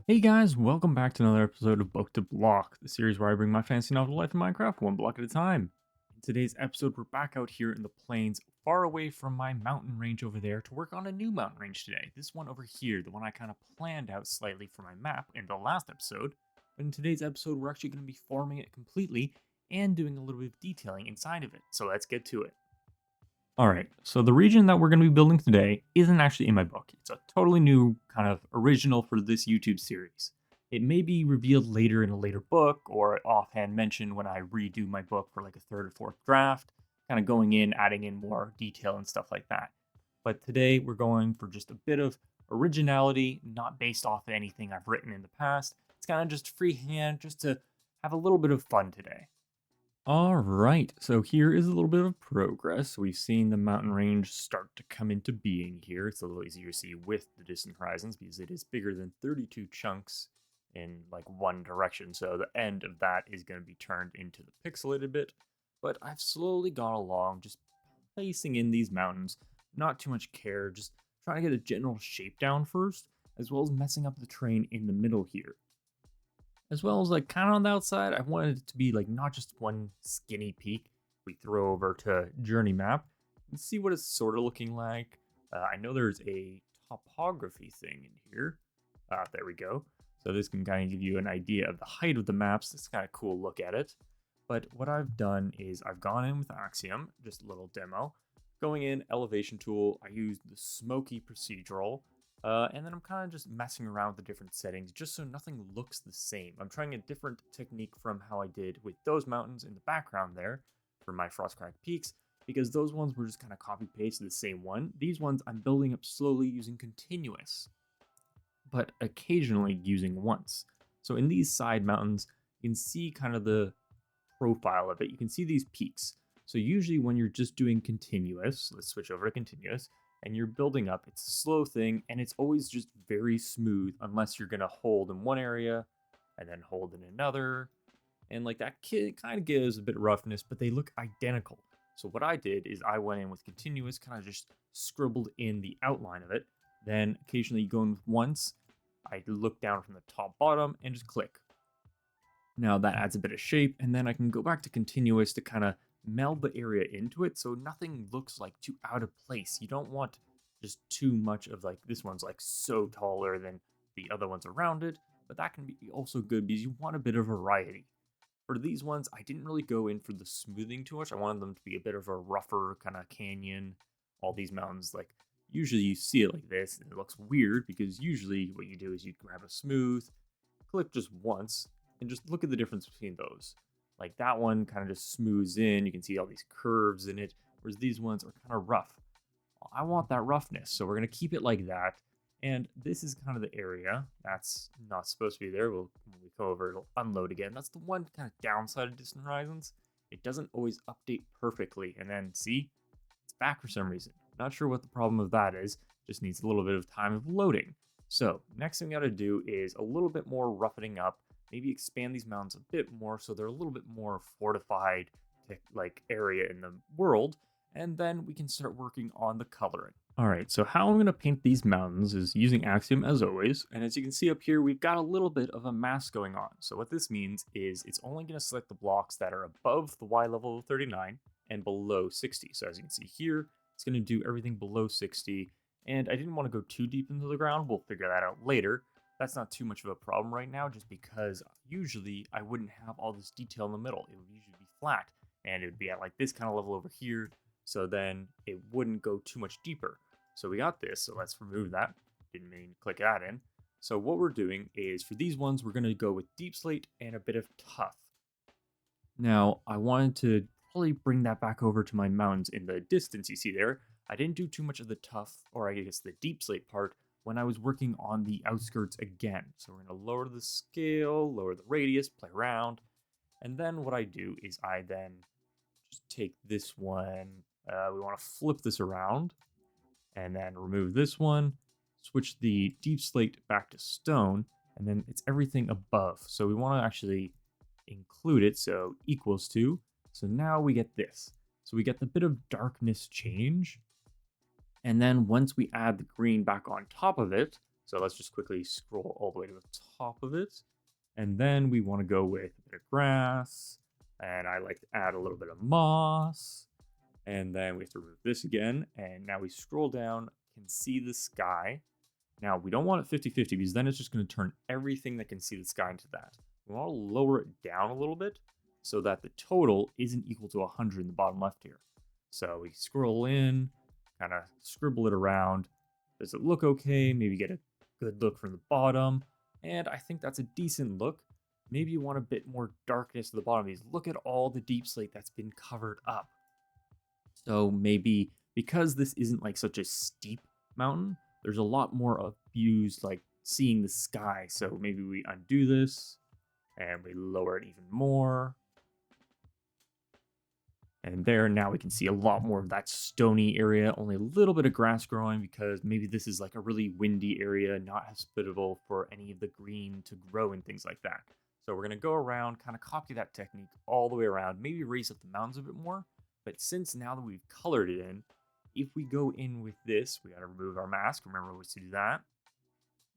Hey guys, welcome back to another episode of Book to Block, the series where I bring my fantasy novel to life in Minecraft one block at a time. In today's episode, we're back out here in the plains, far away from my mountain range over there, to work on a new mountain range today. This one over here, the one I kind of planned out slightly for my map in the last episode. But in today's episode, we're actually going to be forming it completely and doing a little bit of detailing inside of it. So let's get to it. Alright, so the region that we're going to be building today isn't actually in my book. It's a totally new, kind of original for this YouTube series. It may be revealed later in a later book, or offhand mentioned when I redo my book for like a third or fourth draft, kind of going in, adding in more detail and stuff like that. But today we're going for just a bit of originality, not based off of anything I've written in the past. It's kind of just freehand, just to have a little bit of fun today. All right, so here is a little bit of progress. We've seen the mountain range start to come into being here. It's a little easier to see with the distant horizons because it is bigger than 32 chunks in like one direction. So the end of that is going to be turned into the pixelated bit. But I've slowly gone along, just placing in these mountains. Not too much care, just trying to get a general shape down first, as well as messing up the terrain in the middle here, as well as like kind of on the outside. I wanted it to be like not just one skinny peak we throw over to journey map and see what it's sort of looking like. I know there's a topography thing in here. There we go. So this can kind of give you an idea of the height of the maps. It's kind of cool look at it. But what I've done is I've gone in with Axiom, just a little demo. Going in, elevation tool, I used the smoky procedural, and then I'm kind of just messing around with the different settings just so nothing looks the same. I'm trying a different technique from how I did with those mountains in the background there for my Frostcracked Peaks, because those ones were just kind of copy pasted the same one. These ones I'm building up slowly using continuous, but occasionally using once. So in these side mountains, you can see kind of the profile of it. You can see these peaks. So usually when you're just doing continuous, let's switch over to continuous, and you're building up, it's a slow thing and it's always just very smooth unless you're gonna hold in one area and then hold in another. And like that kind of gives a bit of roughness, but they look identical. So what I did is I went in with continuous, kind of just scribbled in the outline of it. Then occasionally going with once, I look down from the top bottom and just click. Now that adds a bit of shape, and then I can go back to continuous to kind of meld the area into it so nothing looks like too out of place. You don't want just too much of like this one's like so taller than the other ones around it, but that can be also good because you want a bit of variety. For these ones, I didn't really go in for the smoothing too much. I wanted them to be a bit of a rougher kind of canyon. All these mountains, like usually you see it like this and it looks weird because usually what you do is you grab a smooth, click just once, and just look at the difference between those. Like that one kind of just smooths in. You can see all these curves in it, whereas these ones are kind of rough. Well, I want that roughness, so we're going to keep it like that. And this is kind of the area that's not supposed to be there. When we come over, it'll unload again. That's the one kind of downside of Distant Horizons. It doesn't always update perfectly. And then, see, it's back for some reason. Not sure what the problem of that is. Just needs a little bit of time of loading. So, next thing we gotta do is a little bit more roughening up. Maybe expand these mountains a bit more so they're a little bit more fortified like area in the world, and then we can start working on the coloring. All right, so how I'm going to paint these mountains is using Axiom as always, and as you can see up here, we've got a little bit of a mask going on. So what this means is it's only going to select the blocks that are above the Y level of 39 and below 60. So as you can see here, it's going to do everything below 60, and I didn't want to go too deep into the ground. We'll figure that out later. That's not too much of a problem right now, just because usually I wouldn't have all this detail in the middle. It would usually be flat, and it would be at like this kind of level over here, so then it wouldn't go too much deeper. So we got this, so let's remove that. Didn't mean to click that in. So what we're doing is for these ones, we're going to go with deep slate and a bit of tough. Now, I wanted to probably bring that back over to my mountains in the distance you see there. I didn't do too much of the tough, or I guess the deep slate part, when I was working on the outskirts again. So we're going to lower the scale, lower the radius, play around. And then what I do is I then just take this one. We want to flip this around and then remove this one, switch the deep slate back to stone, and then it's everything above. So we want to actually include it, so equals to. So now we get this. So we get the bit of darkness change. And then once we add the green back on top of it, So let's just quickly scroll all the way to the top of it. And then we want to go with a bit of grass. And I like to add a little bit of moss. And then we have to remove this again. And now we scroll down, can see the sky. Now, we don't want it 50-50 because then it's just going to turn everything that can see the sky into that. We want to lower it down a little bit so that the total isn't equal to 100 in the bottom left here. So we scroll in, kind of scribble it around. Does it look okay? Maybe get a good look from the bottom. And I think that's a decent look. Maybe you want a bit more darkness at the bottom because look at all the deep slate that's been covered up. So maybe because this isn't like such a steep mountain, there's a lot more of views like seeing the sky. So maybe we undo this and we lower it even more. And there, now we can see a lot more of that stony area, only a little bit of grass growing because maybe this is like a really windy area, not hospitable for any of the green to grow and things like that. So we're going to go around, kind of copy that technique all the way around, maybe raise up the mountains a bit more. But since now that we've colored it in, if we go in with this, we got to remove our mask. Remember always to do that.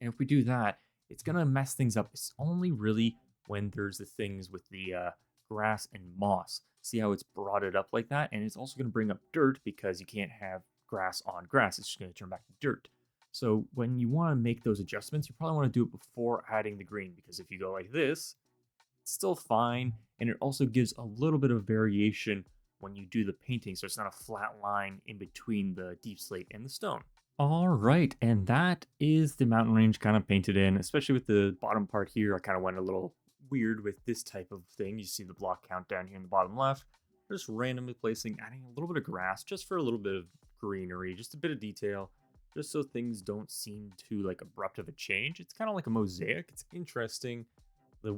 And if we do that, it's going to mess things up. It's only really when there's the things with the grass and moss. See how it's brought it up like that? And it's also going to bring up dirt because you can't have grass on grass. It's just going to turn back to dirt. So when you want to make those adjustments, you probably want to do it before adding the green because if you go like this, it's still fine. And it also gives a little bit of variation when you do the painting, so it's not a flat line in between the deep slate and the stone. All right, and that is the mountain range kind of painted in, especially with the bottom part here. I kind of went a little weird with this type of thing. You see the block count down here in the bottom left. Just randomly placing, adding a little bit of grass just for a little bit of greenery, just a bit of detail, just so things don't seem too like abrupt of a change. It's kind of like a mosaic. It's interesting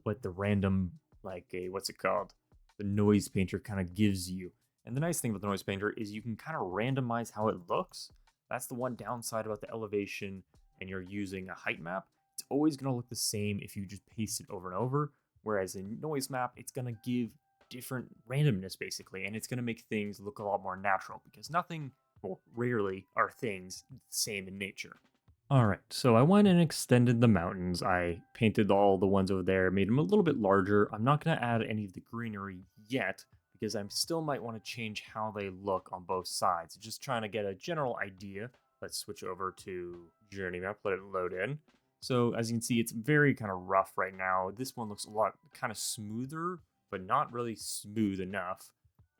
what the random, like a, what's it called? The noise painter kind of gives you. And the nice thing about the noise painter is you can kind of randomize how it looks. That's the one downside about the elevation and you're using a height map. It's always going to look the same if you just paste it over and over. Whereas in noise map, it's going to give different randomness basically. And it's going to make things look a lot more natural because nothing, well, rarely are things the same in nature. All right, so I went and extended the mountains. I painted all the ones over there, made them a little bit larger. I'm not going to add any of the greenery yet because I still might want to change how they look on both sides. Just trying to get a general idea. Let's switch over to journey map, let it load in. So as you can see, it's very kind of rough right now. This one looks a lot kind of smoother, but not really smooth enough.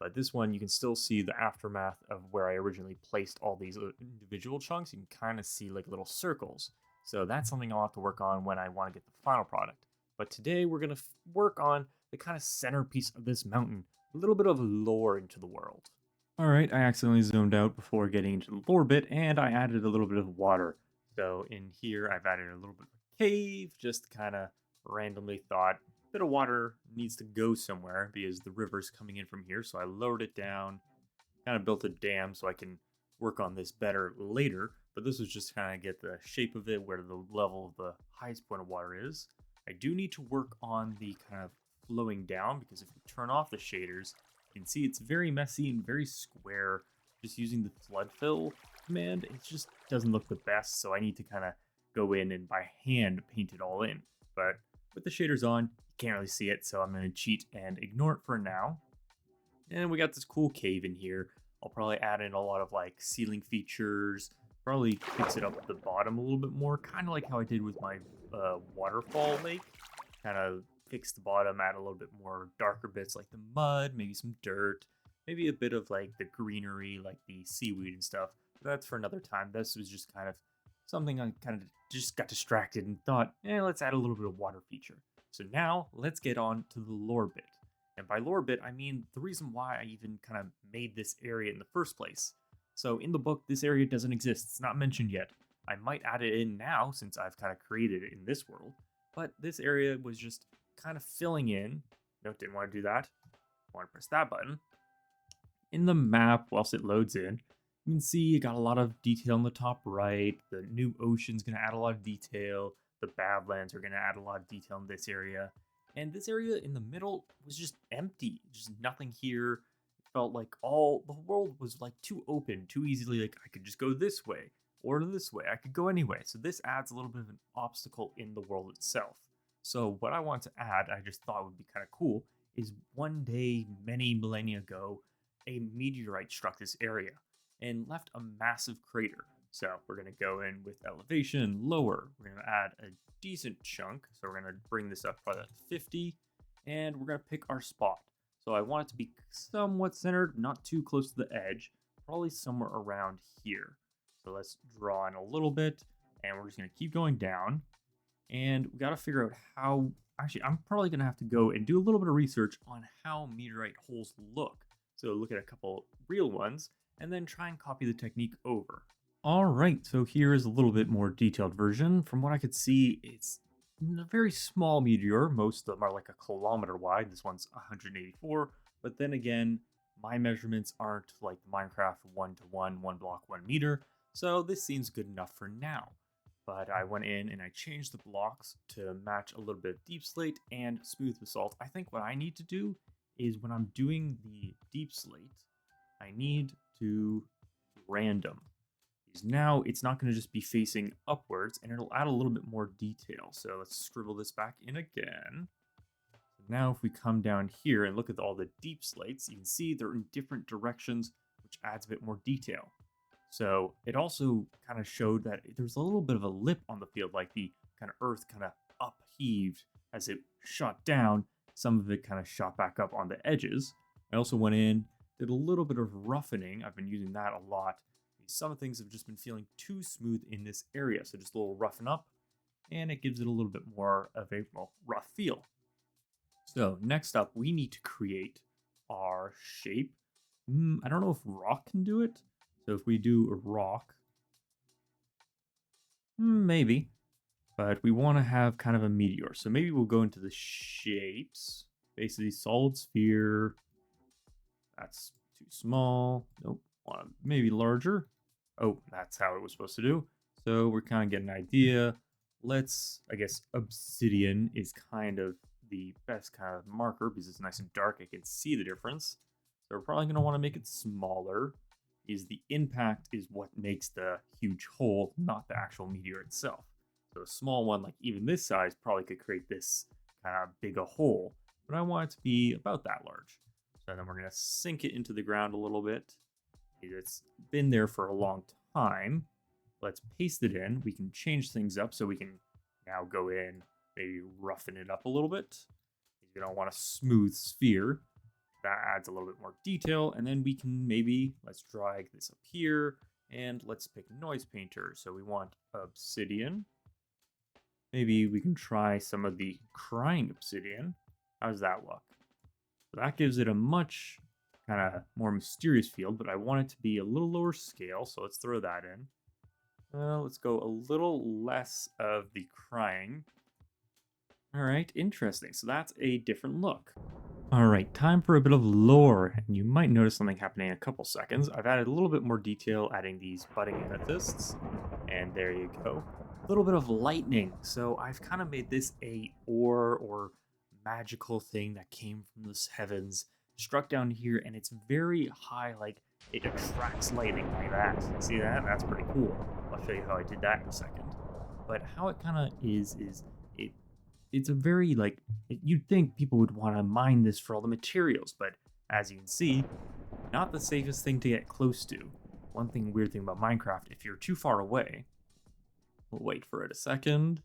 But this one, you can still see the aftermath of where I originally placed all these individual chunks. You can kind of see like little circles. So that's something I'll have to work on when I want to get the final product. But today we're going to work on the kind of centerpiece of this mountain, a little bit of lore into the world. All right, I accidentally zoomed out before getting into the lore bit, and I added a little bit of water. So in here, I've added a little bit of a cave, just kind of randomly thought bit of water needs to go somewhere because the river's coming in from here. So I lowered it down, kind of built a dam so I can work on this better later. But this was just kind of get the shape of it, where the level of the highest point of water is. I do need to work on the kind of flowing down because if you turn off the shaders, you can see it's very messy and very square. Just using the flood fill command, it just doesn't look the best. So I need to kind of go in and by hand paint it all in. But with the shaders on, you can't really see it, so I'm going to cheat and ignore it for now. And we got this cool cave in here. I'll probably add in a lot of like ceiling features, probably fix it up at the bottom a little bit more, kind of like how I did with my waterfall lake. Kind of fix the bottom, add a little bit more darker bits like the mud, maybe some dirt, maybe a bit of like the greenery, like the seaweed and stuff. But that's for another time. This was just kind of something I kind of just got distracted and thought, let's add a little bit of water feature. So now let's get on to the lore bit. And by lore bit, I mean the reason why I even kind of made this area in the first place. So in the book, this area doesn't exist. It's not mentioned yet. I might add it in now since I've kind of created it in this world. But this area was just kind of filling in. Nope, didn't want to do that. Want to press that button. In the map, whilst it loads in, you can see you got a lot of detail in the top right. The new ocean's going to add a lot of detail. The Badlands are going to add a lot of detail in this area. And this area in the middle was just empty. Just nothing here. It felt like the world was like too open, too easily like I could just go this way. or this way. I could go anyway. So this adds a little bit of an obstacle in the world itself. So what I want to add, I just thought would be kind of cool, is one day, many millennia ago, a meteorite struck this area and left a massive crater. So we're going to go in with elevation lower. We're going to add a decent chunk. So we're going to bring this up probably to 50, and we're going to pick our spot. So I want it to be somewhat centered, not too close to the edge, probably somewhere around here. So let's draw in a little bit, and we're just going to keep going down. And we got to figure out how, actually, I'm probably going to have to go and do a little bit of research on how meteorite holes look. So look at a couple real ones, and then try and copy the technique over. All right, so here is a little bit more detailed version. From what I could see, it's a very small meteor. Most of them are like a kilometer wide. This one's 184. But then again, my measurements aren't like Minecraft 1-to-1, 1 block, 1 meter. So this seems good enough for now. But I went in and I changed the blocks to match a little bit of deep slate and smooth basalt. I think what I need to do is when I'm doing the deep slate, I need to random. Because now it's not going to just be facing upwards, and it'll add a little bit more detail. So let's scribble this back in again. Now if we come down here and look at all the deep slates, you can see they're in different directions, which adds a bit more detail. So it also kind of showed that there's a little bit of a lip on the field, like the kind of earth kind of upheaved as it shot down. Some of it kind of shot back up on the edges. I also went in, did a little bit of roughening. I've been using that a lot. Some things have just been feeling too smooth in this area. So just a little roughen up, and it gives it a little bit more of a rough feel. So next up, we need to create our shape. I don't know if rock can do it. So if we do a rock, maybe, but we want to have kind of a meteor. So maybe we'll go into the shapes. Basically solid sphere. That's too small. Nope. Want maybe larger. Oh, that's how it was supposed to do. So we're kind of getting an idea. I guess obsidian is kind of the best kind of marker because it's nice and dark. I can see the difference. So we're probably going to want to make it smaller. Is the impact is what makes the huge hole, not the actual meteor itself. So a small one, like even this size, probably could create this kind of big a hole. But I want it to be about that large. So then we're going to sink it into the ground a little bit. It's been there for a long time. Let's paste it in. We can change things up so we can now go in, maybe roughen it up a little bit. You don't want a smooth sphere. That adds a little bit more detail. And then we can maybe, let's drag this up here and let's pick noise painter. So we want obsidian. Maybe we can try some of the crying obsidian. How does that look? So that gives it a much kind of more mysterious feel, but I want it to be a little lower scale, so let's throw that in. Let's go a little less of the crying. All right, interesting. So that's a different look. All right, time for a bit of lore, and you might notice something happening in a couple seconds. I've added a little bit more detail, adding these budding amethysts, and there you go. A little bit of lightning. So I've kind of made this a ore or magical thing that came from the heavens, struck down here, and it's very high, like it attracts lightning like that. See that? That's pretty cool. I'll show you how I did that in a second. But how it kind of is it's a very, like, you'd think people would want to mine this for all the materials, but as you can see, not the safest thing to get close to. One weird thing about Minecraft, if you're too far away, we'll wait for it a second.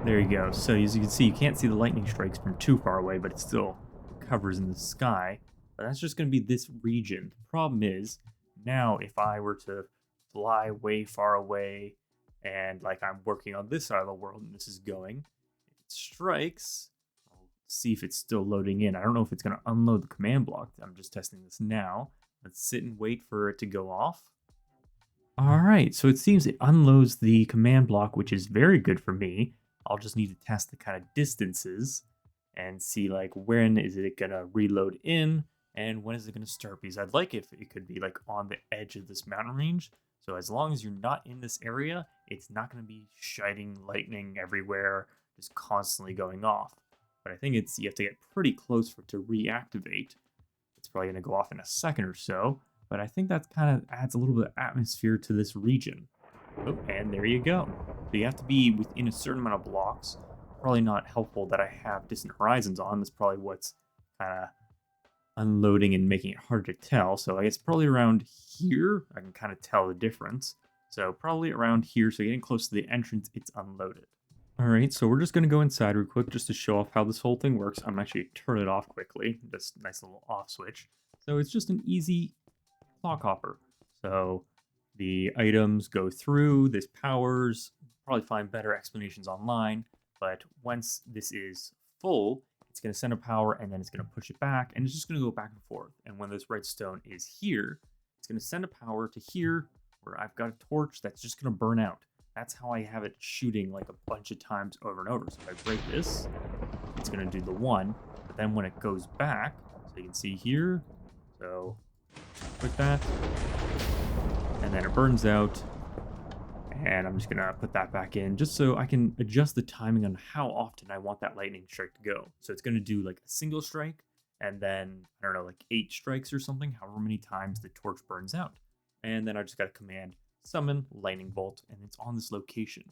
There you go. So as you can see, you can't see the lightning strikes from too far away, but it still covers in the sky. But that's just going to be this region. The problem is, now if I were to fly way far away, and like I'm working on this side of the world and this is going, if it strikes, I'll see if it's still loading in. I don't know if it's going to unload the command block. I'm just testing this now. Let's sit and wait for it to go off. All right, so it seems it unloads the command block, which is very good for me. I'll just need to test the kind of distances and see like when is it going to reload in and when is it going to start, because I'd like if it could be like on the edge of this mountain range. So as long as you're not in this area, it's not going to be shining lightning everywhere, just constantly going off. But I think you have to get pretty close for it to reactivate. It's probably going to go off in a second or so. but I think that kind of adds a little bit of atmosphere to this region. Oh, and there you go. So you have to be within a certain amount of blocks. Probably not helpful that I have distant horizons on. That's probably what's kind of unloading and making it hard to tell. So I guess probably around here, I can kind of tell the difference. So probably around here, so getting close to the entrance, it's unloaded. All right, so we're just gonna go inside real quick just to show off how this whole thing works. I'm actually turn it off quickly, just nice little off switch. So it's just an easy clock hopper. So the items go through, this powers, probably find better explanations online, but once this is full, it's going to send a power and then it's going to push it back and it's just going to go back and forth. And when this redstone is here, it's going to send a power to here where I've got a torch that's just going to burn out. That's how I have it shooting like a bunch of times over and over. So if I break this, it's going to do the one, but then when it goes back, so you can see here, so like that, and then it burns out, and I'm just gonna put that back in just so I can adjust the timing on how often I want that lightning strike to go. So it's gonna do like a single strike, and then I don't know, like 8 strikes or something, however many times the torch burns out. And then I just got to command summon lightning bolt, and it's on this location.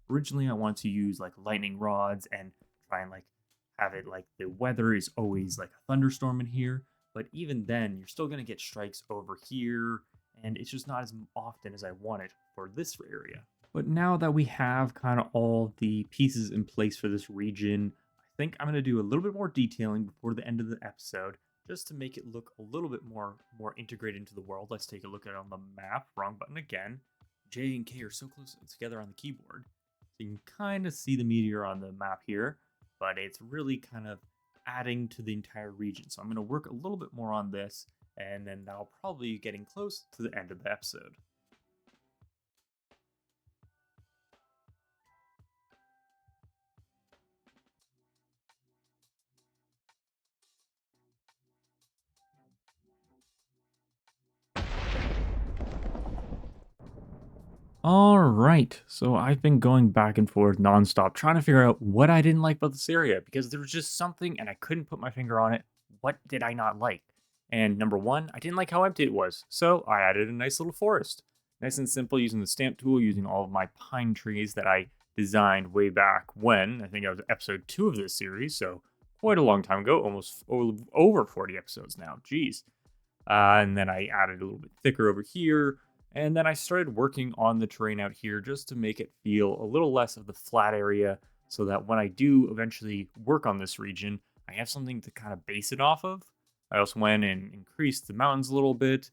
Originally I wanted to use like lightning rods and try and like have it like the weather is always like a thunderstorm in here, but even then you're still going to get strikes over here, and it's just not as often as I want it for this area. But now that we have kind of all the pieces in place for this region, I think I'm going to do a little bit more detailing before the end of the episode, just to make it look a little bit more integrated into the world. Let's take a look at it on the map. Wrong button again. J and K are so close together on the keyboard. So you can kind of see the meteor on the map here, but it's really kind of adding to the entire region. So I'm going to work a little bit more on this, and then that'll probably be getting close to the end of the episode. All right, so I've been going back and forth nonstop trying to figure out what I didn't like about this area because there was just something and I couldn't put my finger on it. What did I not like? And number one, I didn't like how empty it was, so I added a nice little forest. Nice and simple using the stamp tool, using all of my pine trees that I designed way back when. I think I was episode 2 of this series, so quite a long time ago, almost over 40 episodes now. Jeez. And then I added a little bit thicker over here. And then I started working on the terrain out here just to make it feel a little less of the flat area so that when I do eventually work on this region, I have something to kind of base it off of. I also went and increased the mountains a little bit,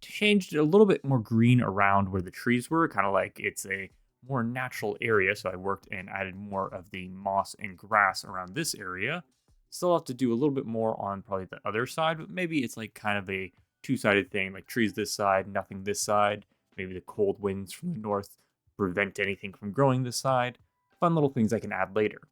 changed a little bit more green around where the trees were, kind of like it's a more natural area. So I worked and added more of the moss and grass around this area. Still have to do a little bit more on probably the other side, but maybe it's like kind of a two-sided thing, like trees this side, nothing this side. Maybe the cold winds from the north prevent anything from growing this side. Fun little things I can add later.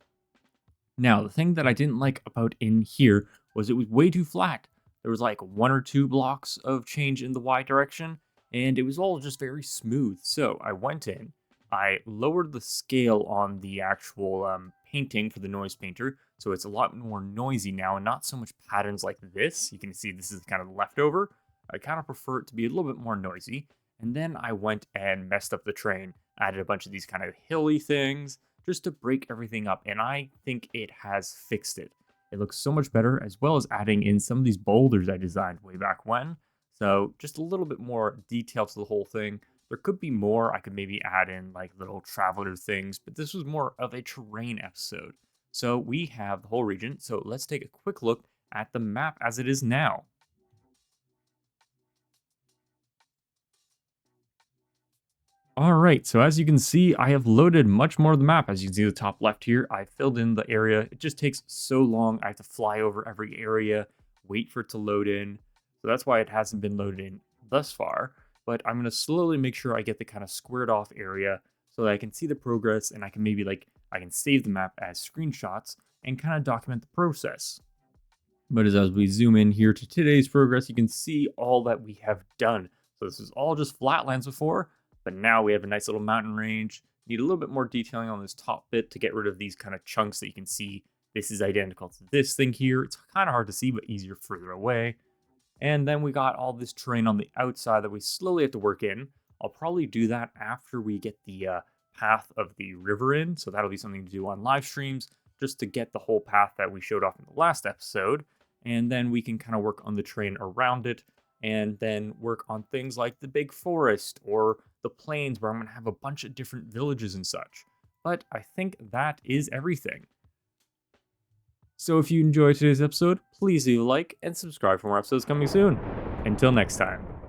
Now, the thing that I didn't like about in here was it was way too flat. There was like 1 or 2 blocks of change in the Y direction, and it was all just very smooth. So I went in, I lowered the scale on the actual painting for the noise painter, so it's a lot more noisy now and not so much patterns like this. You can see this is kind of leftover. I kind of prefer it to be a little bit more noisy. And then I went and messed up the terrain, added a bunch of these kind of hilly things, just to break everything up, and I think it has fixed it. It looks so much better, as well as adding in some of these boulders I designed way back when. So just a little bit more detail to the whole thing. There could be more. I could maybe add in like little traveler things, but this was more of a terrain episode. So we have the whole region. So let's take a quick look at the map as it is now. All right, so as you can see, I have loaded much more of the map. As you can see the top left here, I filled in the area. It just takes so long. I have to fly over every area, wait for it to load in. So that's why it hasn't been loaded in thus far. But I'm going to slowly make sure I get the kind of squared off area so that I can see the progress and I can maybe I can save the map as screenshots and kind of document the process. But as we zoom in here to today's progress, you can see all that we have done. So this is all just flatlands before, but now we have a nice little mountain range. Need a little bit more detailing on this top bit to get rid of these kind of chunks that you can see. This is identical to this thing here. It's kind of hard to see, but easier further away. And then we got all this terrain on the outside that we slowly have to work in. I'll probably do that after we get the path of the river in. So that'll be something to do on live streams, just to get the whole path that we showed off in the last episode. And then we can kind of work on the terrain around it, and then work on things like the big forest or the plains where I'm going to have a bunch of different villages and such. But I think that is everything. So if you enjoyed today's episode, please leave a like and subscribe for more episodes coming soon. Until next time.